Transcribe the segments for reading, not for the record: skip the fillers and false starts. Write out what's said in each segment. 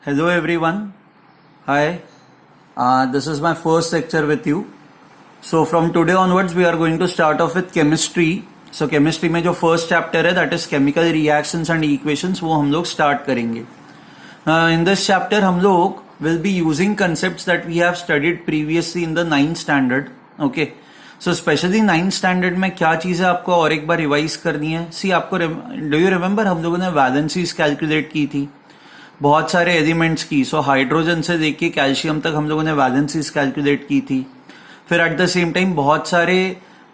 Hello everyone. Hi. This is my first lecture with you. So from today onwards we are going to start off with chemistry. So chemistry में जो first chapter है that is chemical reactions and equations वो हम लोग start करेंगे. In this chapter हम लोग will be using concepts that we have studied previously in the 9th standard. Okay. So specially 9th standard में क्या चीजें आपको और एक बार रिवाइज करनी है. सी आपको डू यू रिमेम्बर हम लोगों ने वैलेंसीज कैलकुलेट की थी बहुत सारे एलिमेंट्स की. सो हाइड्रोजन से लेके कैल्शियम तक हम लोगों ने वैलेंसीज कैलकुलेट की थी. फिर एट द सेम टाइम बहुत सारे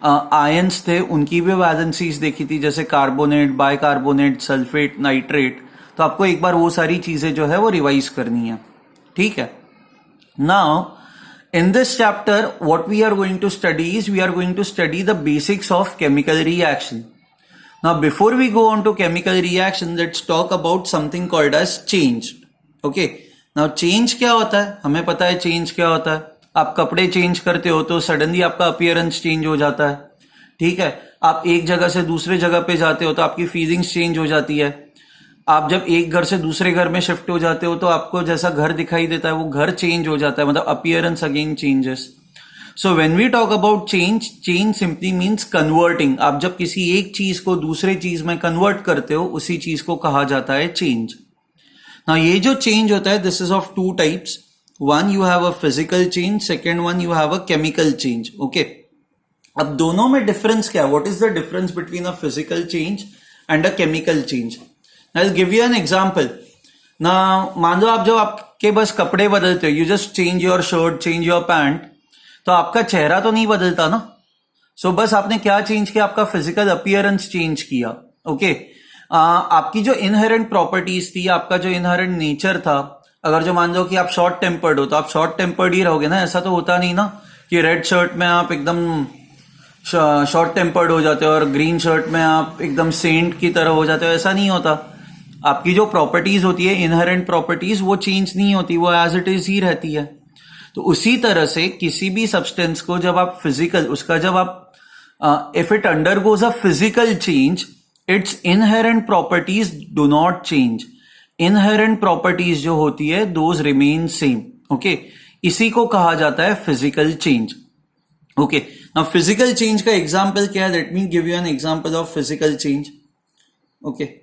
आयंस थे उनकी भी वैलेंसीज देखी थी जैसे कार्बोनेट, बाइकार्बोनेट, सल्फेट, नाइट्रेट. तो आपको एक बार वो सारी चीजें जो है वो रिवाइज करनी है. ठीक है. Now in this chapter what we are going to study is we are going to study the basics of chemical reaction. Now before we go on to chemical reaction let's talk about something called as change. Okay, now change क्या होता है हमें पता है. change क्या होता है, आप कपड़े चेंज करते हो तो सडनली आपका अपीयरेंस चेंज हो जाता है. ठीक है. आप एक जगह से दूसरे जगह पे जाते हो तो आपकी फीलिंग्स चेंज हो जाती है. आप जब एक घर से दूसरे घर में शिफ्ट हो जाते हो तो आपको जैसा घर दिखाई देता है वो घर चेंज हो जाता है. मतलब appearance again changes. So when we talk about change, change simply means converting. आप जब किसी एक चीज को दूसरे चीज में कन्वर्ट करते हो उसी चीज को कहा जाता है चेंज. ना ये जो चेंज होता है this is of two types. One you have a physical change, second one you have a chemical change. Okay. अब दोनों में डिफरेंस क्या है, what is the difference between a physical change and a chemical change. I'll give you an example. ना मान लो आप जब आपके बस कपड़े बदलते हो, you just change your shirt, change your pant, तो आपका चेहरा तो नहीं बदलता ना. सो बस आपने क्या चेंज किया, आपका फिजिकल अपीयरेंस चेंज किया. ओके. आपकी जो इनहेरेंट प्रॉपर्टीज थी, आपका जो इनहेरेंट नेचर था, अगर जो मान लो कि आप शॉर्ट टेम्पर्ड हो तो आप शॉर्ट टेम्पर्ड ही रहोगे ना. ऐसा तो होता नहीं ना कि रेड शर्ट में आप एकदम शॉर्ट टेम्पर्ड हो जाते हो और ग्रीन शर्ट में आप एकदम सेंट की तरह हो जाते हो. ऐसा नहीं होता. आपकी जो प्रॉपर्टीज होती है इनहेरेंट प्रॉपर्टीज वो चेंज नहीं होती, वो एज इट इज ही रहती है. तो उसी तरह से किसी भी सब्सटेंस को जब आप फिजिकल उसका जब आप if it undergoes a physical change it's inherent properties do not change. Inherent properties जो होती है दोज रिमेन सेम. ओके. इसी को कहा जाता है physical change. Okay. Now physical change का एग्जांपल क्या है, late me give you N example of physical change. Okay.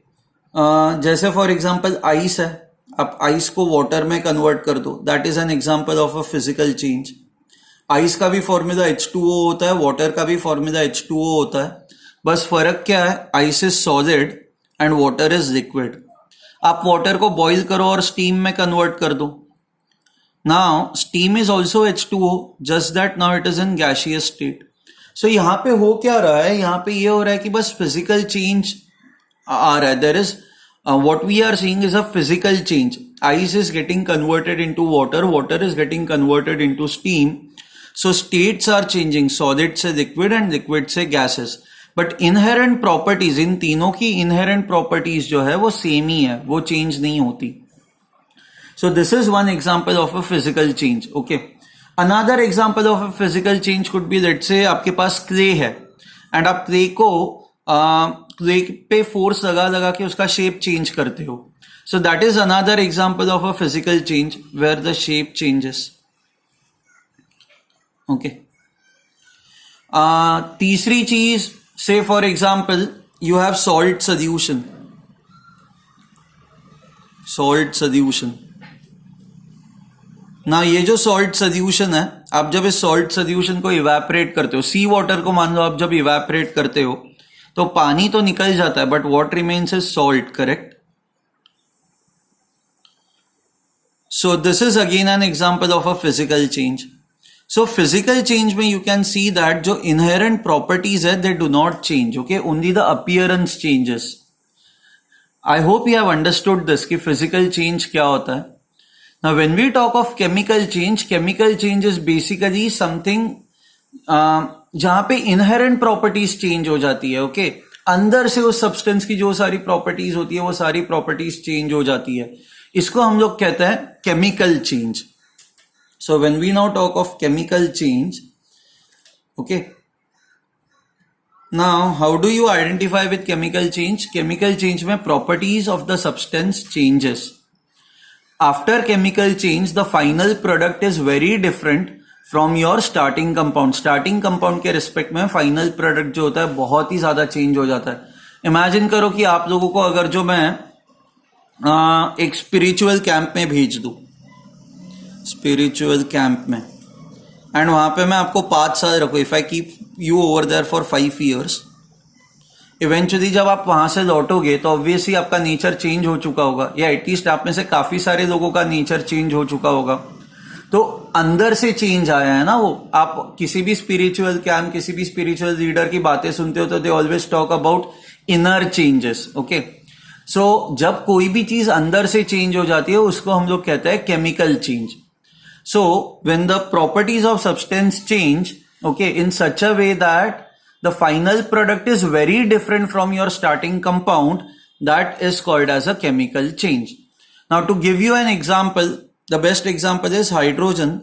जैसे फॉर एग्जाम्पल आइस है, आप आइस को वाटर में कन्वर्ट कर दो, that is an example of a physical change. Ice का भी फॉर्मूला H2O होता है, वाटर का भी फॉर्मूला H2O होता है. बस फर्क क्या है, ice is solid and water is liquid. आप वाटर को बॉइल करो और स्टीम में कन्वर्ट कर दो. Now steam is also H2O, just that now it is in gaseous state. So यहां पे हो क्या रहा है, यहां पे ये हो रहा है कि बस फिजिकल चेंज आ रहा है. There is what we are seeing is a physical change. Ice is getting converted into water, water is getting converted into steam. So states are changing, solid से liquid and liquid से gases. But inherent properties, इन तीनों की inherent properties जो है वो same ही है, वो change नहीं होती. So this is one example of a physical change. Okay. Another example of a physical change could be, let's say आपके पास clay है and आप clay को क्ले पे फोर्स लगा लगा के उसका शेप चेंज करते हो. So that is another example of a physical change where the shape changes. Okay. तीसरी चीज, say for example you have salt solution. Salt solution ना, ये जो सॉल्ट सोल्यूशन है, आप जब इस सॉल्ट सोल्यूशन को इवेपोरेट करते हो, सी वाटर को मान लो आप जब इवेपोरेट करते हो तो पानी तो निकल जाता है but what remains is salt. Correct. So this is again an example of a physical change. So physical change में यू कैन सी दैट जो इनहेरेंट प्रॉपर्टीज है they do not change. Okay. Only the appearance changes. I hope you have understood this कि physical change क्या होता है. Now when we talk of chemical change is basically something जहां पे inherent properties change हो जाती है. ओके. अंदर से उस सब्सटेंस की जो सारी प्रॉपर्टीज होती है वो सारी प्रॉपर्टीज चेंज हो जाती है. इसको हम लोग कहते हैं chemical change. So when we now talk of chemical change, okay, now how do you identify with chemical change. Chemical change में properties of the substance changes. after chemical change the final product is very different from your starting compound. starting compound के respect में final product जो होता है बहुत ही ज्यादा change हो जाता है। इमेजिन करो कि आप लोगों को अगर जो मैं एक स्पिरिचुअल कैंप में भेज दूं, स्पिरिचुअल कैंप में, एंड वहां पे मैं आपको 5 साल रखूं, if I keep you over there for 5 years, eventually जब आप वहां से लौटोगे तो ऑब्वियसली आपका नेचर चेंज हो चुका होगा, या एटलीस्ट आप में से काफी सारे लोगों का नेचर चेंज हो चुका होगा। तो अंदर से चेंज आया है ना वो। आप किसी भी स्पिरिचुअल कैंप, किसी भी स्पिरिचुअल लीडर की बातें सुनते हो तो they always talk about inner changes. Okay, so जब कोई भी चीज अंदर से चेंज हो जाती है उसको हम लोग कहते हैं chemical change. So when the properties of substance change, okay, in such a way that the final product is very different from your starting compound, that is called as a chemical change. Now to give you an example, the best example is hydrogen.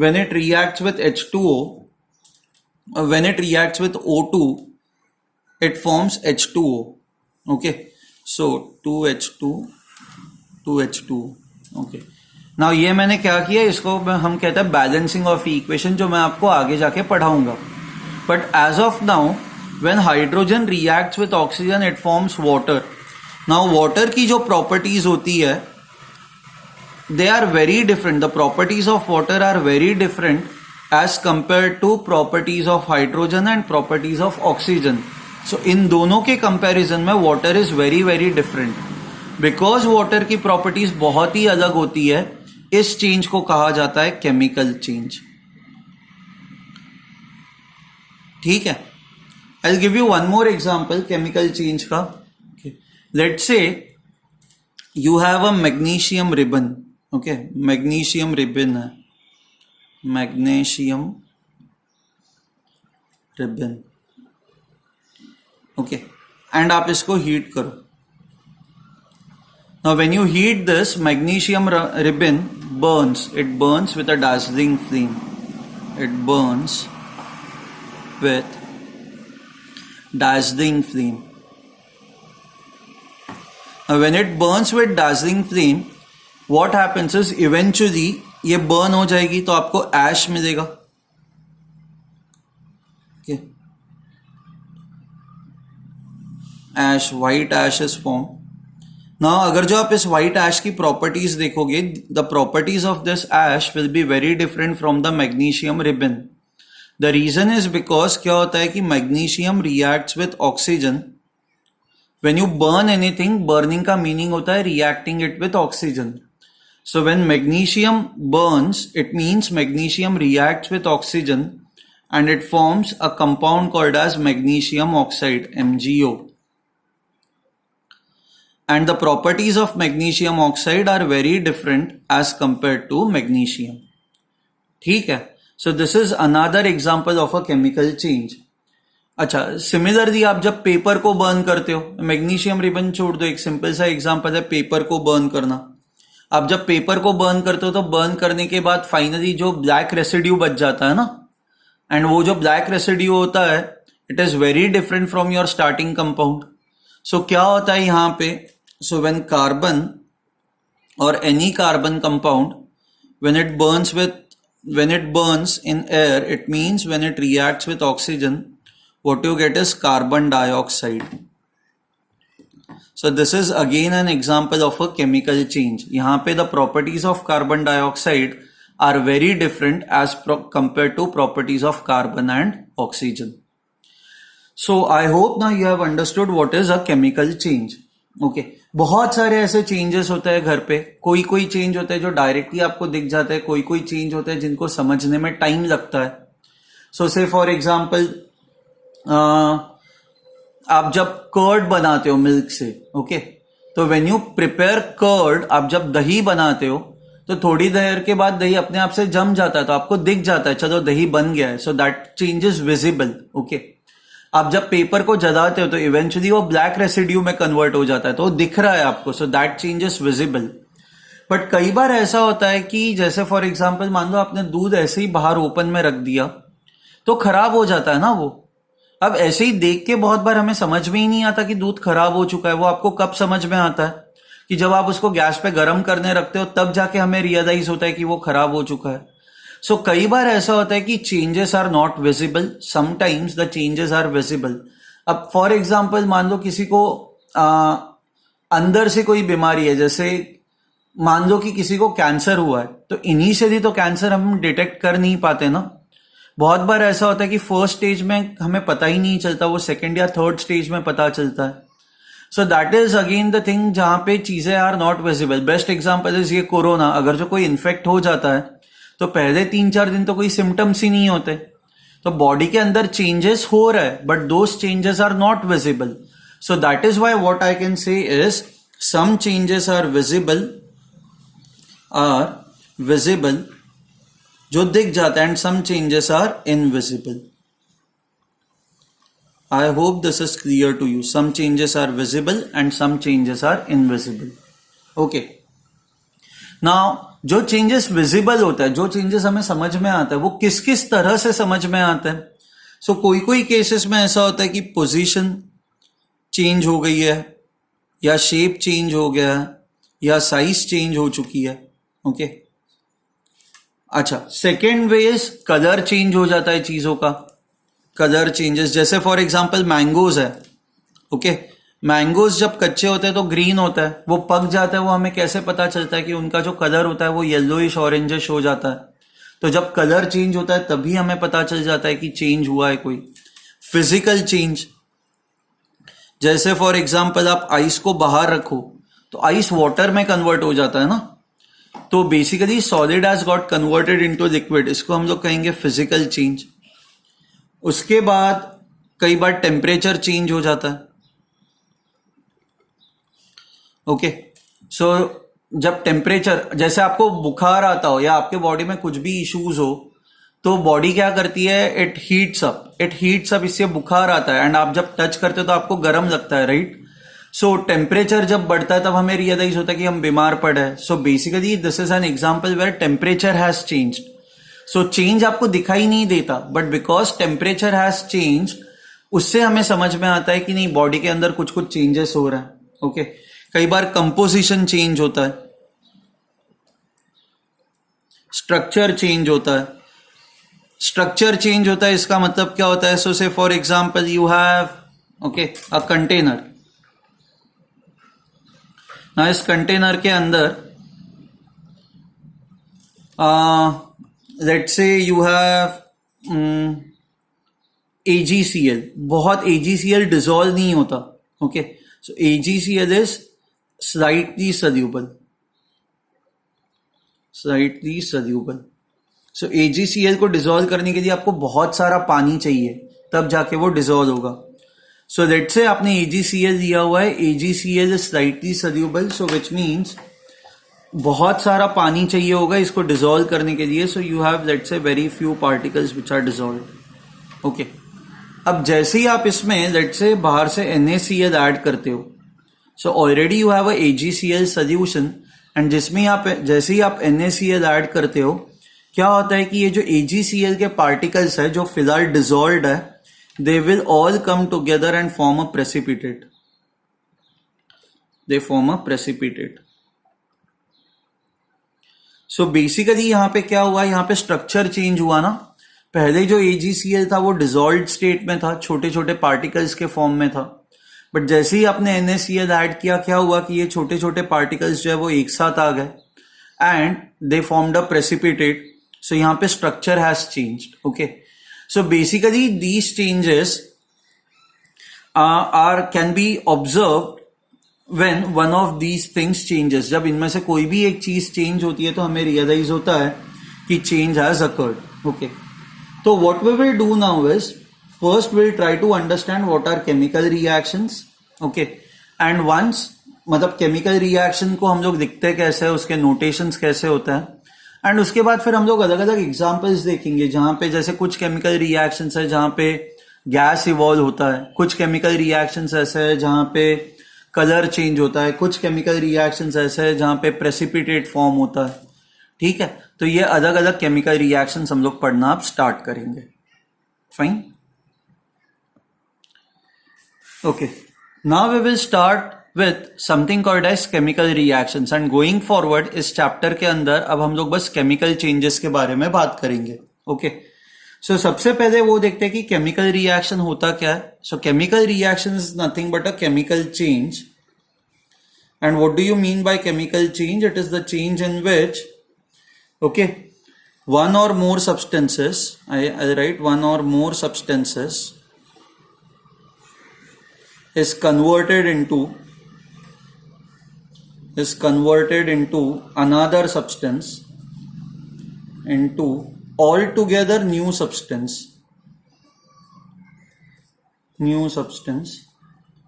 When it reacts with H2O, when it reacts with O2, it forms H2O. Okay, so 2H2, 2H2. Okay, now ये मैंने क्या किया, इसको हम कहते हैं balancing of equation, जो मैं आपको आगे जाके पढ़ाऊंगा। But as of now, when hydrogen reacts with oxygen, it forms water. Now, water की जो properties होती है, they are very different. The properties of water are very different as compared to properties of hydrogen and properties of oxygen. So, इन दोनों के comparison में water is very very different. Because water की properties बहुत ही अलग होती है, इस change को कहा जाता है chemical change. ठीक है, I'll give you one more example chemical change का। okay. Let's say you have a magnesium ribbon, okay, magnesium ribbon है, magnesium ribbon, okay, and आप इसको heat करो। Now when you heat this, magnesium ribbon burns, it burns with a dazzling flame, it burns with dazzling flame. Now when it burns with dazzling flame, what happens is eventually ये burn हो जाएगी तो आपको ash मिलेगा। okay, ash, white ash is formed. Now अगर जो आप इस white ash की properties देखोगे, the properties of this ash will be very different from the magnesium ribbon. The reason is because क्या होता है कि magnesium reacts with oxygen. When you burn anything, burning का meaning होता है reacting it with oxygen. So when magnesium burns, it means magnesium reacts with oxygen and it forms a compound called as magnesium oxide, MgO. And the properties of magnesium oxide are very different as compared to magnesium. ठीक है, so this is another example of a chemical change. अच्छा, similarly आप जब paper को burn करते हो, magnesium ribbon छोड़ दो, एक सिंपल सा एग्जांपल है पेपर को बर्न करना। आप जब पेपर को बर्न करते हो तो बर्न करने के बाद फाइनली जो ब्लैक रेसिड्यू बच जाता है ना, एंड वो जो ब्लैक रेसिड्यू होता है, it is very different from your starting compound. So क्या होता है यहाँ पे, सो व्हेन कार्बन और any carbon compound, when it burns in air, it means when it reacts with oxygen, what you get is carbon dioxide. So this is again an example of a chemical change. यहाँ पे the properties of carbon dioxide are very different as compared to properties of carbon and oxygen. So I hope now you have understood what is a chemical change. Okay. बहुत सारे ऐसे changes होते हैं घर पे, कोई कोई चेंज होता है जो डायरेक्टली आपको दिख जाता है, कोई कोई चेंज होता है जिनको समझने में टाइम लगता है। सो से फॉर एग्जांपल, आप जब कर्ड बनाते हो मिल्क से, ओके, तो व्हेन यू प्रिपेयर कर्ड, आप जब दही बनाते हो तो थोड़ी देर के बाद दही अपने आप से जम जाता है, तो आपको दिख जाता है चलो दही बन गया है, so that change is visible. Okay, आप जब पेपर को जलाते हो तो इवेंचुअली वो ब्लैक रेसिड्यू में कन्वर्ट हो जाता है, तो वो दिख रहा है आपको, so that change is visible. But कई बार ऐसा होता है कि जैसे फॉर एग्जाम्पल मान लो आपने दूध ऐसे ही बाहर ओपन में रख दिया तो खराब हो जाता है ना वो। अब ऐसे ही देख के बहुत बार हमें समझ में ही नहीं आता कि दूध खराब हो चुका है, वो आपको कब समझ में आता है, कि जब आप उसको गैस पे गर्म करने रखते हो तब जाके हमें रियलाइज होता है कि वो खराब हो चुका है. सो कई बार ऐसा होता है कि changes are not visible, sometimes the changes are visible. अब फॉर एग्जाम्पल मान लो किसी को अंदर से कोई बीमारी है, जैसे मान लो कि किसी को कैंसर हुआ है, तो इनिशियली तो कैंसर हम डिटेक्ट कर नहीं पाते ना. बहुत बार ऐसा होता है कि फर्स्ट स्टेज में हमें पता ही नहीं चलता, वो सेकंड या थर्ड स्टेज में पता चलता है. So that is again the thing जहां पे चीजें are not visible. Best example is ये कोरोना. अगर जो कोई इन्फेक्ट हो जाता है तो पहले 3-4 दिन तो कोई सिम्टम्स ही नहीं होते, तो बॉडी के अंदर चेंजेस हो रहा है, but those changes are not visible. So that is why what I can say is some changes are visible जो दिख जाता है, and some changes are invisible. I hope this is clear to you. Some changes are visible and some changes are invisible. Okay, now जो changes visible होता है, जो changes हमें समझ में आता है, वो किस किस तरह से समझ में आता है. सो कोई कोई केसेस में ऐसा होता है कि पोजीशन चेंज हो गई है, या शेप चेंज हो गया है, या साइज चेंज हो चुकी है. ओके, अच्छा, second way is colour change हो जाता है चीजों का. कलर चेंजेस, जैसे फॉर एग्जांपल मैंगोज है. ओके, मैंगोज जब कच्चे होते हैं तो ग्रीन होता है, वो पक जाता है, वो हमें कैसे पता चलता है कि उनका जो कलर होता है वो येलोइश ऑरेंजिश हो जाता है. तो जब कलर चेंज होता है तभी हमें पता चल जाता है कि चेंज हुआ है कोई. फिजिकल चेंज, जैसे फॉर एग्जांपल आप आइस को बाहर रखो तो आइस वाटर में कन्वर्ट हो जाता है ना, तो basically solid has got converted into liquid, इसको हम लोग कहेंगे फिजिकल चेंज. उसके बाद कई बार टेम्परेचर चेंज हो जाता है. ओके, सो जब टेम्परेचर, जैसे आपको बुखार आता हो या आपके बॉडी में कुछ भी इश्यूज हो, तो बॉडी क्या करती है, इट हीट्स अप, इससे बुखार आता है. एंड आप जब टच करते हो तो आपको गर्म लगता है, राइट. सो टेम्परेचर जब बढ़ता है तब हमें रियलाइज होता है कि हम बीमार पड़े हैं. So basically this is an example where temperature has changed. So change आपको दिखाई नहीं देता, but because temperature has change, उससे हमें समझ में आता है कि नहीं, बॉडी के अंदर कुछ कुछ चेंजेस हो रहा है. ओके, कई बार कंपोजिशन चेंज होता है, स्ट्रक्चर चेंज होता है. स्ट्रक्चर चेंज होता है, इसका मतलब क्या होता है. सो से for example you have okay a container. ना इस कंटेनर के अंदर let's say you have AgCl. बहुत AgCl डिसॉल्व नहीं होता. Okay, so AgCl is slightly soluble. So AgCl को डिसॉल्व करने के लिए आपको बहुत सारा पानी चाहिए, तब जाके वो डिसॉल्व होगा. सो लेट्स से आपने AgCl दिया हुआ है, AgCl is slightly soluble, so which means बहुत सारा पानी चाहिए होगा इसको डिसॉल्व करने के लिए. So you have let's say very few particles which are dissolve. Okay, अब जैसे ही आप इसमें लेट्स से बाहर से NaCl ऐड करते हो, so already you have a AgCl solution, and जिसमें आप जैसे ही आप NaCl ऐड करते हो, क्या होता है कि ये जो AgCl के पार्टिकल्स है जो फिलहाल डिसॉल्व है, they will all come together and form a precipitate. They form a precipitate. So basically यहाँ पे क्या हुआ, यहाँ पे स्ट्रक्चर चेंज हुआ ना. पहले जो AgCl था वो डिसॉल्व स्टेट में था, छोटे छोटे पार्टिकल्स के फॉर्म में था, बट जैसे ही आपने NaCl ऐड किया, क्या हुआ कि ये छोटे छोटे पार्टिकल्स जो है वो एक साथ आ गए, and they formed a precipitate. So यहाँ पे structure has changed. Okay, so basically these changes can be observed when one of these things changes. जब इनमें से कोई भी एक चीज चेंज होती है तो हमें रियलाइज होता है कि change has occurred. Okay, so what we will do now is first we'll try to understand what are chemical reactions. Okay, and once मतलब केमिकल रिएक्शन को हम लोग लिखते कैसे, उसके नोटेशंस कैसे होता है, एंड उसके बाद फिर हम लोग अलग अलग एग्जाम्पल्स देखेंगे जहां पे जैसे कुछ केमिकल रिएक्शंस है जहां पे गैस इवॉल्व होता है, कुछ केमिकल रिएक्शंस ऐसे है जहां पे कलर चेंज होता है, कुछ केमिकल रिएक्शंस ऐसे है जहां पे प्रेसिपिटेट फॉर्म होता है. ठीक है, तो ये अलग अलग केमिकल रिएक्शंस हम लोग पढ़ना अब स्टार्ट करेंगे. Fine. Okay, now we will start with something called as chemical reactions, and going forward इस चैप्टर के अंदर अब हम लोग बस केमिकल चेंजेस के बारे में बात करेंगे. ओके, सो सबसे पहले वो देखते हैं कि केमिकल रिएक्शन होता क्या है. सो chemical reaction is nothing but a chemical change. And what do you mean by chemical change? It is the change in which, okay, one or more substances, I write one or more substances is converted into another substance, into altogether new substance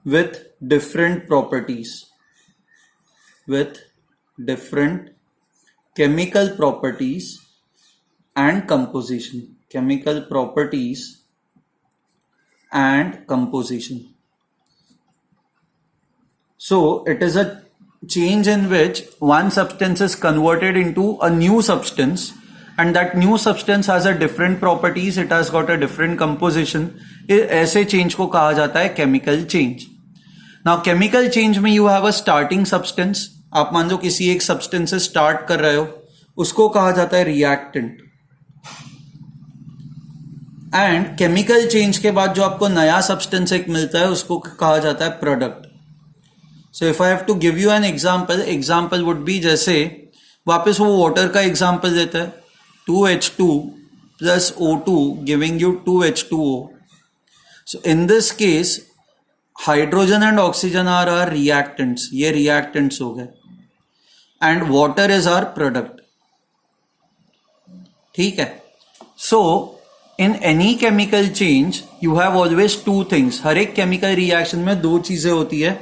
with different properties, with different chemical properties and composition. So it is a change in which one substance is converted into a new substance, and that new substance has a different properties, it has got a different composition. ऐसे change को कहा जाता है chemical change. Now chemical change में you have a starting substance. आप मान लो किसी एक सब्सटेंस से स्टार्ट कर रहे हो, उसको कहा जाता है रिएक्टेंट. एंड केमिकल चेंज के बाद जो आपको नया सब्सटेंस एक मिलता है उसको कहा जाता है product. So if I have to give you an example would be, जैसे वापस वो वाटर का एग्जाम्पल देता है, 2H2 plus O2 giving you 2H2O. So in this case hydrogen and oxygen are are reactants, ये रिएक्टेंट्स हो गए, and water is are product. ठीक है. So in any chemical change you have always two things. हर एक chemical reaction में दो चीजें होती है,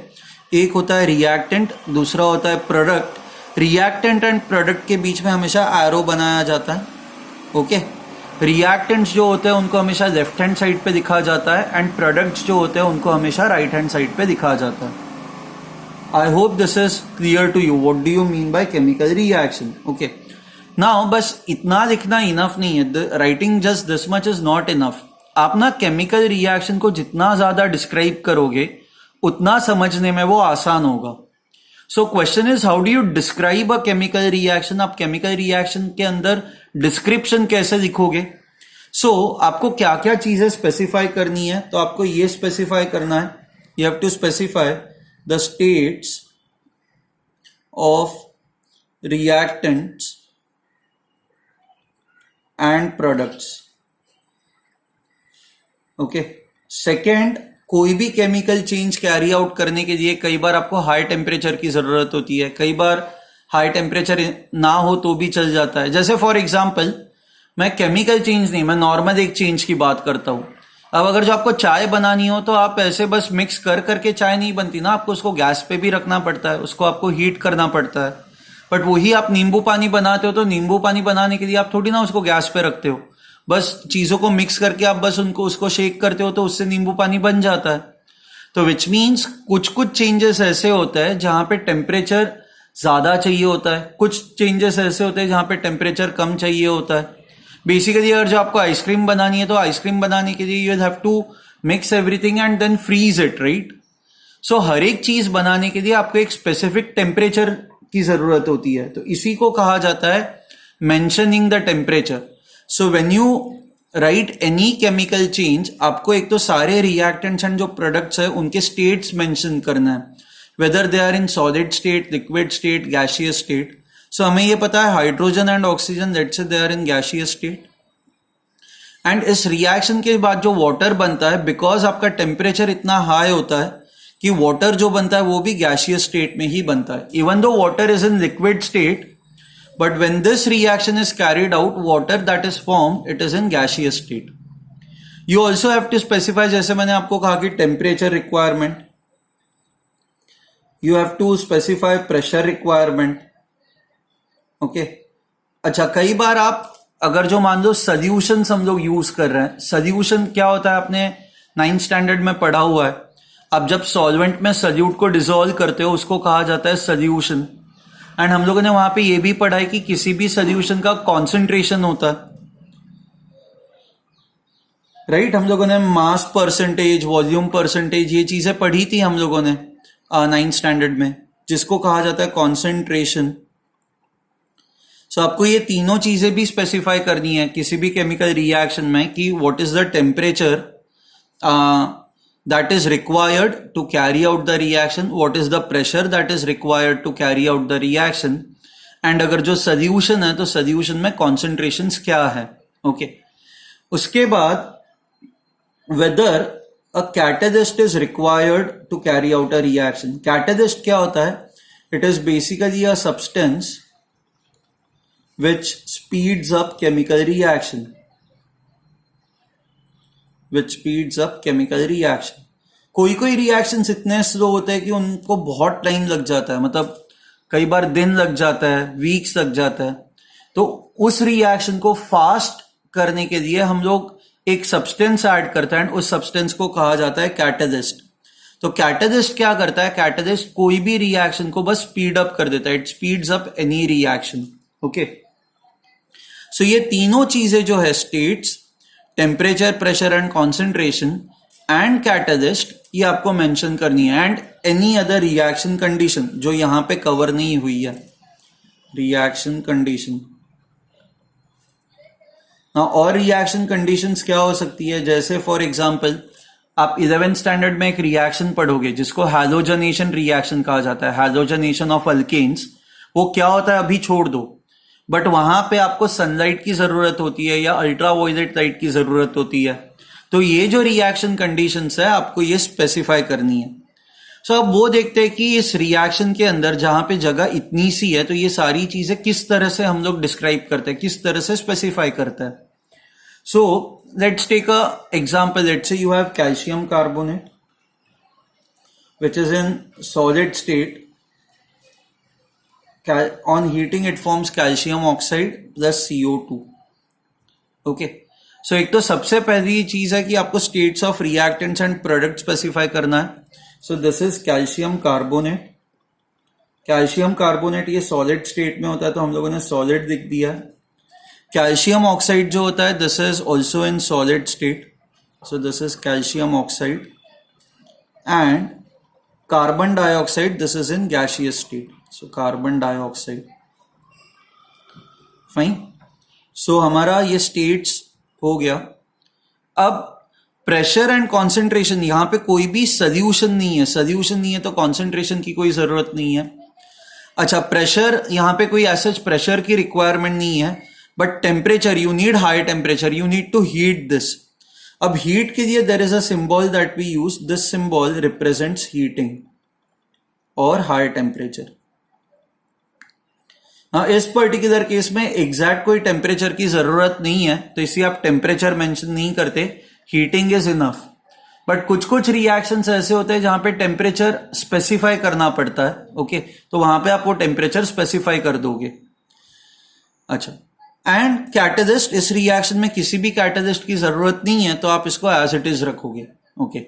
एक होता है रिएक्टेंट, दूसरा होता है प्रोडक्ट. रिएक्टेंट एंड प्रोडक्ट के बीच में हमेशा एरो बनाया जाता है. ओके, रिएक्टेंट्स जो होते हैं उनको हमेशा लेफ्ट हैंड साइड पे दिखा जाता है, एंड प्रोडक्ट्स जो होते हैं उनको हमेशा राइट हैंड साइड पे दिखा जाता है. आई hope this is clear to you. What do you mean by chemical reaction? Okay, now बस इतना लिखना इनफ नहीं है. Writing just this much is not enough. आप ना केमिकल रिएक्शन को जितना ज्यादा डिस्क्राइब करोगे उतना समझने में वो आसान होगा. So question is how do you describe a chemical reaction. आप केमिकल रिएक्शन के अंदर डिस्क्रिप्शन कैसे लिखोगे? सो आपको क्या क्या चीजें स्पेसिफाई करनी है, तो आपको ये स्पेसिफाई करना है, you have to specify the states of reactants and products. Okay. Second, कोई भी केमिकल चेंज कैरी आउट करने के लिए कई बार आपको हाई टेम्परेचर की जरूरत होती है, कई बार हाई टेम्परेचर ना हो तो भी चल जाता है. जैसे फॉर एग्जांपल, मैं केमिकल चेंज नहीं, मैं नॉर्मल एक चेंज की बात करता हूं. अब अगर जो आपको चाय बनानी हो तो आप ऐसे बस मिक्स कर करके चाय नहीं बनती ना, आपको उसको गैस पे भी रखना पड़ता है, उसको आपको हीट करना पड़ता है. बट वही आप नींबू पानी बनाते हो तो नींबू पानी बनाने के लिए आप थोड़ी ना उसको गैस पे रखते हो, बस चीजों को मिक्स करके आप बस उसको शेक करते हो तो उससे नींबू पानी बन जाता है. तो विच मीन्स कुछ चेंजेस ऐसे होता है जहां पे टेम्परेचर ज्यादा चाहिए होता है, कुछ चेंजेस ऐसे होते हैं जहां पे टेम्परेचर कम चाहिए होता है. बेसिकली अगर जो आपको आइसक्रीम बनानी है तो आइसक्रीम बनाने के लिए you have to mix everything and then freeze it, right. So हर एक चीज बनाने के लिए आपको एक स्पेसिफिक टेम्परेचर की जरूरत होती है, तो इसी को कहा जाता है mentioning the temperature. So when you right any chemical change, आपको एक तो सारे रिएक्टेंट्स एंड जो प्रोडक्ट्स है उनके स्टेट्स मेंशन करना है, whether they are in solid state, liquid state, gaseous state. So हमें ये पता है hydrogen and oxygen, let's say they are in gaseous state. And इस रिएक्शन के बाद जो वाटर बनता है, बिकॉज आपका टेम्परेचर इतना हाई होता है कि वाटर जो बनता है वो भी गैसियस स्टेट में ही बनता है. Even though water is in liquid state, but when this reaction is carried out, water that is formed, it is in gaseous state. You also have to specify, जैसे मैंने आपको कहा कि temperature requirement, you have to specify pressure requirement. Okay. अच्छा, कई बार आप अगर जो मान लो सोल्यूशन हम लोग यूज कर रहे हैं, सोल्यूशन क्या होता है आपने 9th स्टैंडर्ड में पढ़ा हुआ है. अब जब सॉल्वेंट में सोल्यूट को डिसॉल्व करते हो उसको कहा जाता है सोल्यूशन. एंड हम लोगों ने वहां पे ये भी पढ़ा है कि किसी भी सोल्यूशन का कॉन्सेंट्रेशन होता है, राइट. हम लोगों ने मास परसेंटेज, वॉल्यूम परसेंटेज, ये चीजें पढ़ी थी हम लोगों ने. नाइन्थ स्टैंडर्ड में, जिसको कहा जाता है कॉन्सेंट्रेशन। सो आपको ये तीनों चीजें भी स्पेसिफाई करनी है किसी भी केमिकल रिएक्शन में कि what is the temperature that is required to carry out the reaction, what is the pressure that is required to carry out the reaction, and अगर जो सोल्यूशन है तो सोल्यूशन में कॉन्सेंट्रेशंस क्या है। ओके, उसके बाद whether a catalyst is required to carry out a reaction। catalyst क्या होता है? It is basically a substance which speeds up chemical reaction, which speeds up chemical reaction। कोई रिएक्शंस इतने स्लो होते हैं कि उनको बहुत टाइम लग जाता है, मतलब कई बार दिन लग जाता है, वीक्स लग जाता है। तो उस रिएक्शन को फास्ट करने के लिए हम लोग एक सब्सटेंस ऐड करता है एंड उस सब्सटेंस को कहा जाता है कैटलिस्ट। तो कैटलिस्ट क्या करता है? कैटलिस्ट कोई भी रिएक्शन को बस स्पीड अप कर देता है, it speeds up any reaction. Okay, so ये तीनों चीजें जो है states, temperature, pressure and concentration and catalyst, ये आपको मेंशन करनी है, and any other reaction condition जो यहां पे कवर नहीं हुई है, रिएक्शन कंडीशन। और रिएक्शन कंडीशंस क्या हो सकती है? जैसे फॉर एग्जांपल आप 11th स्टैंडर्ड में एक रिएक्शन पढ़ोगे जिसको हैलोजनेशन रिएक्शन कहा जाता है, हैलोजनेशन ऑफ अल्केन्स। वो क्या होता है अभी छोड़ दो, बट वहां पे आपको सनलाइट की जरूरत होती है या अल्ट्रावायलेट लाइट की जरूरत होती है। तो ये जो रिएक्शन कंडीशंस है आपको ये स्पेसिफाई करनी है। सो अब वो देखते हैं कि इस रिएक्शन के अंदर जहां पे जगह इतनी सी है तो ये सारी चीजें किस तरह से हम लोग डिस्क्राइब करते हैं, किस तरह से स्पेसिफाई करते हैं। So let's take a example. Let's say you have calcium carbonate which is in solid state. On heating it forms calcium oxide plus CO2. Okay. So एक तो सबसे पहली चीज है कि आपको states of reactants and product specify करना है। So this is calcium carbonate. Calcium carbonate ये solid state में होता है तो हम लोगों ने solid लिख दिया है। कैल्शियम ऑक्साइड जो होता है this is also in solid state, so this is calcium oxide, and carbon dioxide this is in gaseous state, so carbon dioxide. Fine, so हमारा ये स्टेट्स हो गया। अब प्रेशर एंड कॉन्सेंट्रेशन, यहां पे कोई भी सोल्यूशन नहीं है, सोल्यूशन नहीं है तो कॉन्सेंट्रेशन की कोई जरूरत नहीं है। अच्छा, प्रेशर, यहां पे कोई ऐसा प्रेशर की रिक्वायरमेंट नहीं है, but temperature, you need high temperature, you need to heat this. अब हीट के लिए there is a symbol that we use, this symbol represents heating और हाई टेम्परेचर। इस पर्टिकुलर केस में एग्जैक्ट कोई टेम्परेचर की जरूरत नहीं है तो इसलिए आप टेम्परेचर मेंशन नहीं करते, हीटिंग इज इनफ। बट कुछ कुछ रिएक्शंस ऐसे होते हैं जहां पे टेम्परेचर स्पेसिफाई करना पड़ता है। ओके, तो वहां पे आप वो टेम्परेचर स्पेसिफाई कर दोगे। अच्छा, एंड कैटलिस्ट, इस रिएक्शन में किसी भी कैटलिस्ट की जरूरत नहीं है तो आप इसको एज इट इज रखोगे। Okay,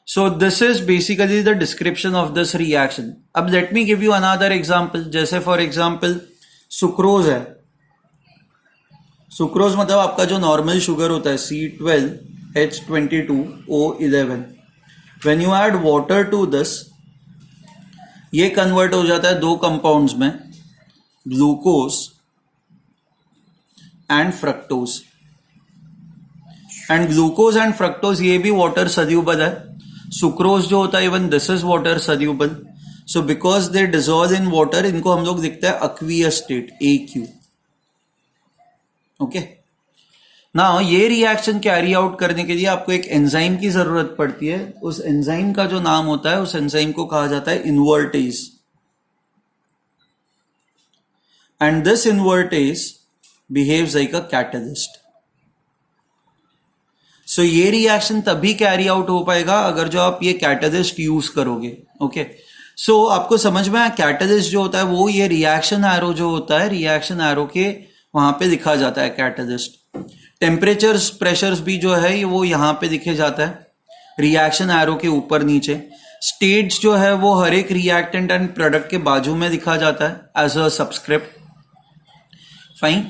so this is basically the description of this reaction. अब let me give you another example. जैसे फॉर एग्जांपल सुक्रोज है। सुक्रोज मतलब आपका जो नॉर्मल शुगर होता है C12H22O11, when you add water to this, ये कन्वर्ट हो जाता है दो कंपाउंड्स में, glucose and fructose. And glucose and fructose ये भी वाटर सल्यूबल है। सुक्रोज जो होता है even this is water soluble. So because they dissolve in water, इनको हम लोग लिखते हैं aqueous state, AQ। Okay, now ये रिएक्शन कैरी आउट करने के लिए आपको एक एंजाइम की जरूरत पड़ती है। उस एंजाइम का जो नाम होता है, उस एंजाइम को कहा जाता है invertase. And this invertase behaves like a catalyst. So ये रिएक्शन तभी कैरी आउट हो पाएगा अगर जो आप ये कैटलिस्ट यूज करोगे। ओके, सो आपको समझ में आया, कैटलिस्ट जो होता है वो ये रिएक्शन एरो जो होता है, रिएक्शन एरो के वहां पे लिखा जाता है कैटलिस्ट। टेम्परेचर्स, प्रेशर्स भी जो है वो यहां पे लिखे जाता है रिएक्शन एरो के ऊपर नीचे। स्टेट्स जो है वो हर एक रिएक्टेंट एंड प्रोडक्ट के बाजू में लिखा जाता है as a subscript. Fine,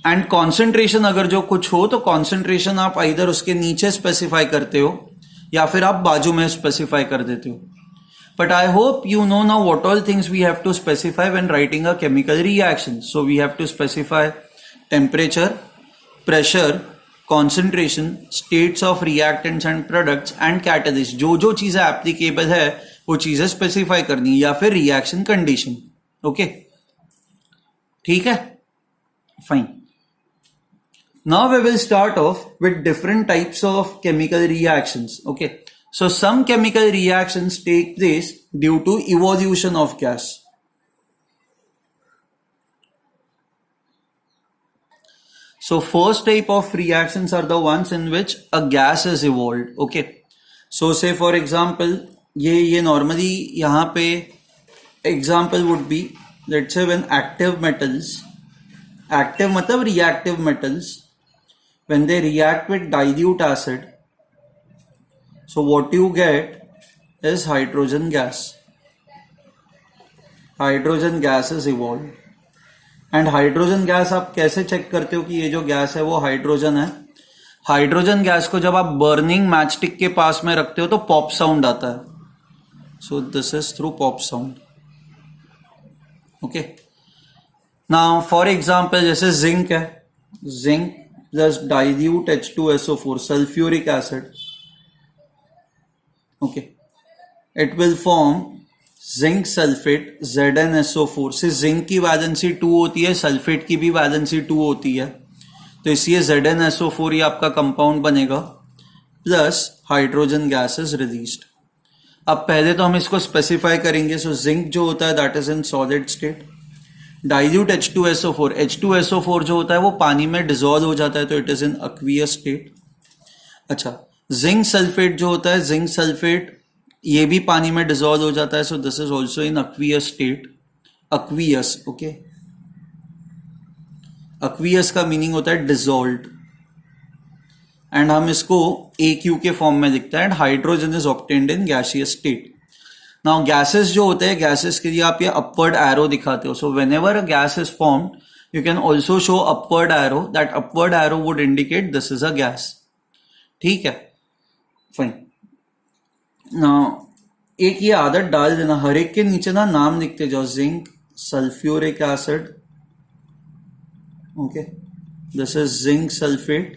and concentration अगर जो कुछ हो तो कॉन्सेंट्रेशन आप इधर उसके नीचे स्पेसिफाई करते हो या फिर आप बाजू में स्पेसिफाई कर देते हो। But I hope you know now what all things we have to specify when writing a chemical reaction. So we have to specify temperature, pressure, concentration, states of reactants and products and catalyst. जो जो चीजें applicable है वो चीजें specify करनी या फिर reaction condition. Okay? ठीक है? Fine. Now we will start off with different types of chemical reactions. Okay. So some chemical reactions take place due to evolution of gas. So first type of reactions are the ones in which a gas is evolved. Okay. So say for example, ये normally यहाँ पे example would be, let's say when active metals, active मतलब reactive metals, when they react with dilute acid, so what you get is hydrogen gas. Hydrogen gas is evolved. And hydrogen gas आप कैसे check करते हो कि ये जो gas है वो हाइड्रोजन है? हाइड्रोजन गैस को जब आप बर्निंग मैचस्टिक के पास में रखते हो तो पॉप साउंड आता है. सो this is through pop sound. Okay. Now for example जैसे जिंक है, zinc plus dilute H2SO4 sulphuric acid. Okay, it will form zinc sulfate ZnSO4. से जिंक की वैलेंसी 2 होती है, सल्फेट की भी वैलेंसी 2 होती है, तो इसलिए ZnSO4 ये आपका कंपाउंड बनेगा, plus hydrogen gas is released. अब पहले तो हम इसको स्पेसिफाई करेंगे. सो जिंक जो होता है that is in solid state. Dilute H2SO4, H2SO4 जो होता है वो पानी में डिजोल्व हो जाता है, तो it is in aqueous state. अच्छा, जिंक सल्फेट जो होता है, जिंक सल्फेट ये भी पानी में डिसॉल्व हो जाता है, सो this is also in aqueous state. Aqueous. Okay. Aqueous का मीनिंग होता है डिसॉल्व्ड, एंड हम इसको AQ के फॉर्म में लिखते हैं. And hydrogen is obtained in gaseous state. Now gases जो होते हैं, गैसेस के लिए आप ये अपवर्ड एरो दिखाते हो. So when ever a gas is formed you can also show upward arrow. That upward arrow would indicate this is a gas. ठीक है. फाइन. नाउ एक ये आदत डाल देना, हर एक के नीचे ना नाम लिखते जाओ. Zinc sulphuric acid. Okay. This is zinc sulphate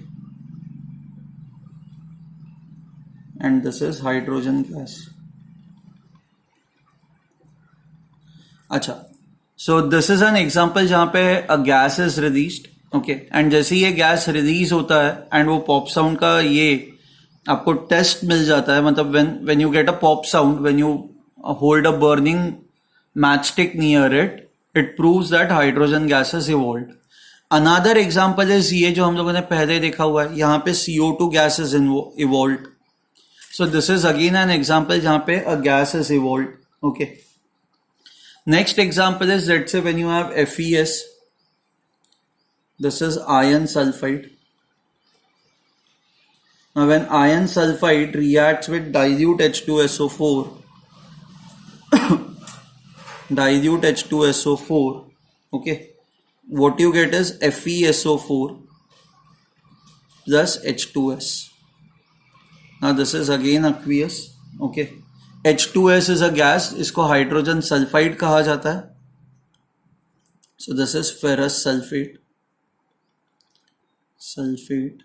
and this is hydrogen gas. अच्छा, so this is an example जहां पे a gas is released. Okay. And जैसे ये गैस रिलीज होता है एंड वो पॉप साउंड का ये आपको टेस्ट मिल जाता है, मतलब when you get a pop sound, when you hold a burning matchstick near it, it proves that hydrogen gas is evolved. Another example is ये जो हम लोगों ने पहले देखा हुआ है, यहाँ पे CO2 gas is evolved. So this is again an example जहाँ पे a gas is evolved. Okay. Next example is let's say when you have FeS, this is iron sulfide. Now when iron sulfide reacts with dilute H2SO4, dilute H2SO4, okay, what you get is FeSO4 plus H2S. Now this is again aqueous. Okay. H2S is a gas, इसको hydrogen sulphide कहा जाता है. So this is ferrous sulfate. Sulfate.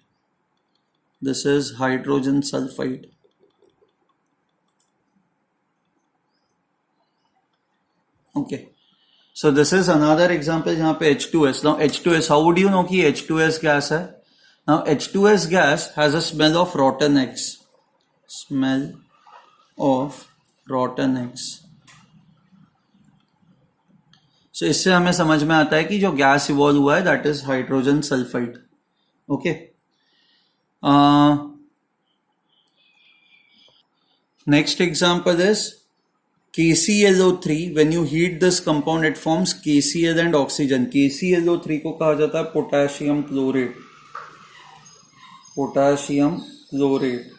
This is hydrogen sulfide. Okay. So this is another example जहाँ पे H2S. Now H2S, how would you know कि H2S gas है? Now H2S gas has a smell of rotten eggs. Smell of rotten eggs. So इससे हमें समझ में आता है कि जो गैस इवॉल्व हुआ है that is hydrogen sulphide. Okay. Next example is KClO3. When you heat this compound, it forms KCl and oxygen. KClO3 को कहा जाता है potassium chlorate. Potassium chlorate.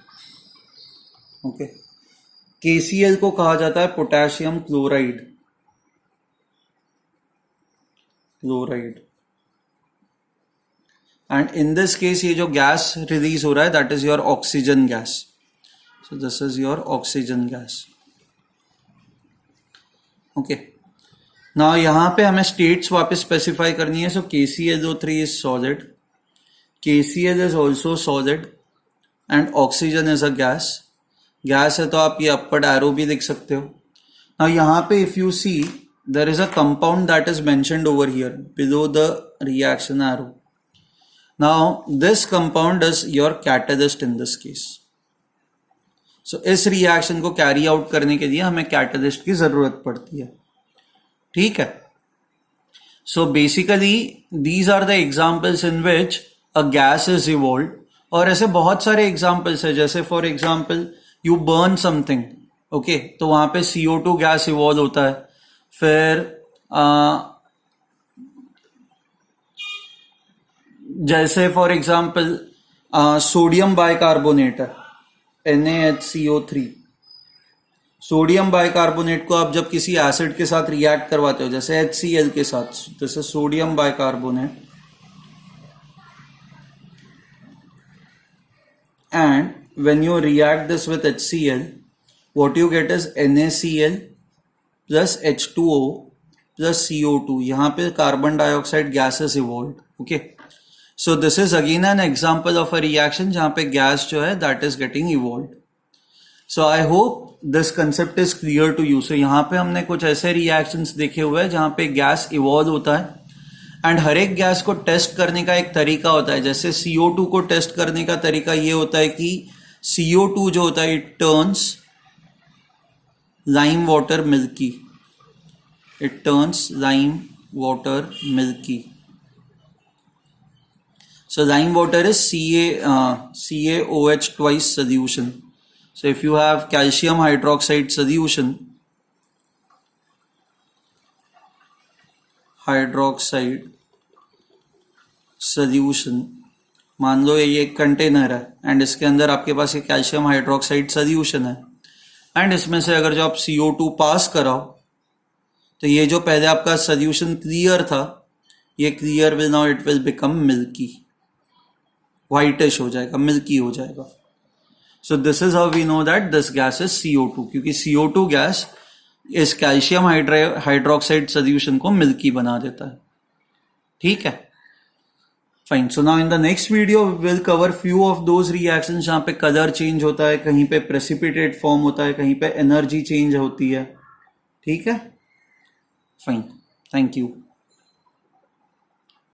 Okay. KCl को कहा जाता है potassium chloride. Chloride. And in this case ये जो गैस रिलीज हो रहा है that is your oxygen gas. So this is your oxygen gas. Okay, now यहाँ पे हमें स्टेट्स वापस स्पेसिफाई करनी है. सो KClO3 is solid, KCl is also solid and oxygen is a gas. Gas है तो आप ये अपवर्ड एरो भी लिख सकते हो. नाउ यहाँ पे if you see there is a compound that is mentioned over here below the reaction arrow. Now this compound is your catalyst in this case. So इस रिएक्शन को कैरी आउट करने के लिए हमें कैटलिस्ट की जरूरत पड़ती है. ठीक है. So basically these are the examples in which a gas is evolved. और ऐसे बहुत सारे एग्जाम्पल्स है, जैसे for example you burn something, okay, तो वहां पे CO2 गैस इवॉल्व होता है. फिर जैसे फॉर एग्जाम्पल सोडियम बाइकार्बोनेट है NaHCO3. सोडियम बाइकार्बोनेट को आप जब किसी एसिड के साथ रिएक्ट करवाते हो, जैसे HCl के साथ, जैसे sodium bicarbonate, and when you react this with HCl, what you get is NaCl plus H2O plus CO2. यहाँ पे carbon dioxide gases evolve. Okay, so this is again an example of a reaction जहाँ पे gas जो है that is getting evolve. So I hope this concept is clear to you. So यहाँ पे हमने कुछ ऐसे रिएक्शंस देखे हुए हैं जहाँ पे गैस इवॉल्व होता है एंड हर एक गैस को टेस्ट करने का एक तरीका होता है. जैसे CO2 को टेस्ट करने का तरीका ये होता है कि CO2 जो होता है it turns lime water milky. It turns lime water milky. So lime water is CaOH twice solution. So if you have calcium hydroxide solution, मान लो ये एक कंटेनर है एंड इसके अंदर आपके पास ये कैल्शियम हाइड्रोक्साइड सोल्यूशन है एंड इसमें से अगर जो आप CO2 पास कराओ तो ये जो पहले आपका सोल्यूशन क्लियर था, ये clear will now it will become milky, whitish हो जाएगा, मिल्की हो जाएगा. So this is how we know that this gas is CO2, क्योंकि CO2 गैस इस कैल्शियम हाइड्रोक्साइड सोल्यूशन को मिल्की बना देता है. ठीक है, fine. So now in the next video will cover few of those reactions जहां पे कलर चेंज होता है, कहीं पे प्रेसिपिटेट फॉर्म होता है, कहीं पे एनर्जी चेंज होती है. ठीक है, फाइन. Thank you.